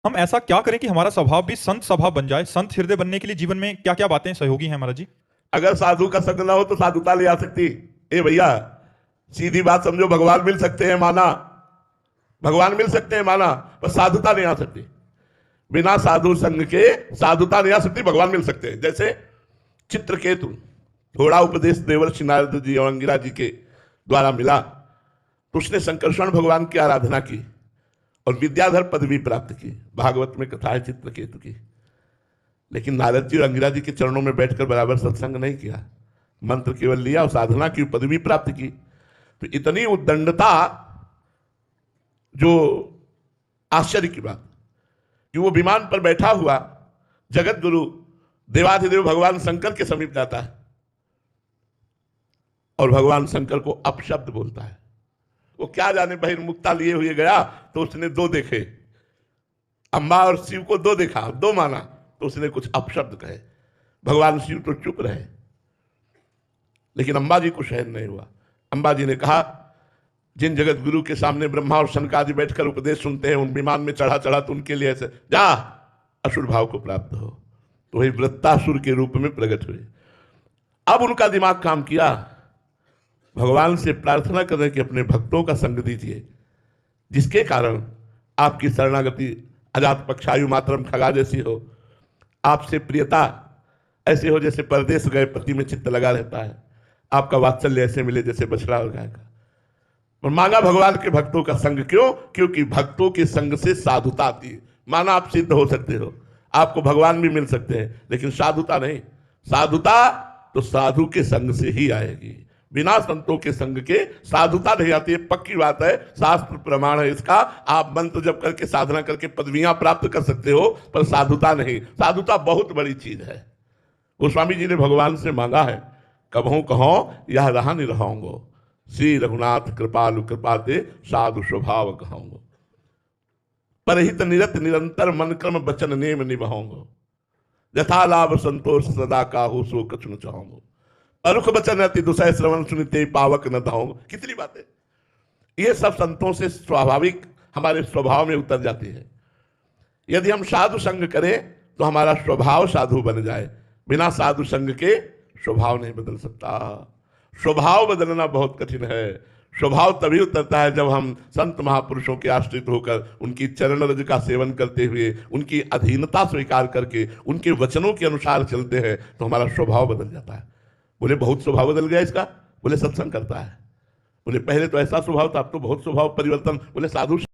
हम ऐसा क्या करें कि हमारा स्वभाव भी संत स्वभाव बन जाए? संत हृदय बनने के लिए जीवन में क्या क्या बातें सहयोगी हैं महाराज जी? अगर साधु का संग ना हो तो साधुता ले आ सकती? ए भैया, सीधी बात समझो, भगवान मिल सकते हैं माना, भगवान मिल सकते हैं माना, पर साधुता नहीं आ सकती। बिना साधु संग के साधुता नहीं आ सकती, भगवान मिल सकते हैं। जैसे चित्रकेतु, थोड़ा उपदेश देवर्षि नारद जी और अंगिरा जी के द्वारा मिला तो उसने संकर्षण भगवान की आराधना की और विद्याधर पदवी प्राप्त की। भागवत में कथा है चित्रकेतु की। लेकिन नारद जी और अंगिरा जी के चरणों में बैठकर बराबर सत्संग नहीं किया, मंत्र केवल लिया और साधना की, पदवी प्राप्त की। तो इतनी उद्दंडता, जो आश्चर्य की बात कि वो विमान पर बैठा हुआ जगत गुरु देवाधिदेव भगवान शंकर के समीप जाता है और भगवान शंकर को अपशब्द बोलता है। वो क्या जाने बहिर्मुखता लिए हुए गया तो उसने दो देखे, अम्बा और शिव को दो देखा, दो माना, तो उसने कुछ अपशब्द कहे। भगवान शिव तो चुप रहे, लेकिन अम्बा जी को सहन नहीं हुआ। अम्बा जी ने कहा, जिन जगत गुरु के सामने ब्रह्मा और शनकादि बैठकर उपदेश सुनते हैं, उन विमान में चढ़ा चढ़ा तो उनके लिए ऐसे जा असुर भाव को प्राप्त हो। तो वही वृत्तासुर के रूप में प्रकट हुए। अब उनका दिमाग काम किया, भगवान से प्रार्थना करें कि अपने भक्तों का संग दीजिए, जिसके कारण आपकी शरणागति अजात पक्षायु मातरम खगा जैसी हो, आपसे प्रियता ऐसे हो जैसे परदेश गए पति में चित्त लगा रहता है, आपका वात्सल्य ऐसे मिले जैसे बछड़ा और गाय का। और मांगा भगवान के भक्तों का संग। क्यों? क्योंकि भक्तों के संग से साधुता आती है। माना आप सिद्ध हो सकते हो, आपको भगवान भी मिल सकते हैं, लेकिन साधुता नहीं। साधुता तो साधु के संग से ही आएगी, बिना संतों के संग के साधुता नहीं आती है। पक्की बात है, शास्त्र प्रमाण है इसका। आप मंत्र जप करके साधना करके पदवियां प्राप्त कर सकते हो, पर साधुता नहीं। साधुता बहुत बड़ी चीज है। गोस्वामी जी ने भगवान से मांगा है, कबहू कहो यह रहा नहीं रहोंगो, श्री रघुनाथ कृपालु कृपाते साधु स्वभाव कहूंगो, परहित निरत निरंतर मन क्रम बचन नेम निभाऊंगो, यथा लाभ संतोष सदा काहू सो कछु न चाहूंगो, अरुख बचन अति दुसह श्रवण सुनिते पावक न धाऊंगो। कितनी बातें, ये सब संतों से स्वाभाविक हमारे स्वभाव में उतर जाती है। यदि हम साधु संग करें तो हमारा स्वभाव साधु बन जाए। बिना साधु संग के स्वभाव नहीं बदल सकता। स्वभाव बदलना बहुत कठिन है। स्वभाव तभी उतरता है जब हम संत महापुरुषों के आश्रित होकर उनकी चरण रज का सेवन करते हुए, उनकी अधीनता स्वीकार करके, उनके वचनों के अनुसार चलते हैं, तो हमारा स्वभाव बदल जाता है। बोले बहुत स्वभाव बदल गया इसका? बोले सत्संग करता है। बोले पहले तो ऐसा स्वभाव था, अब तो बहुत स्वभाव परिवर्तन। बोले साधु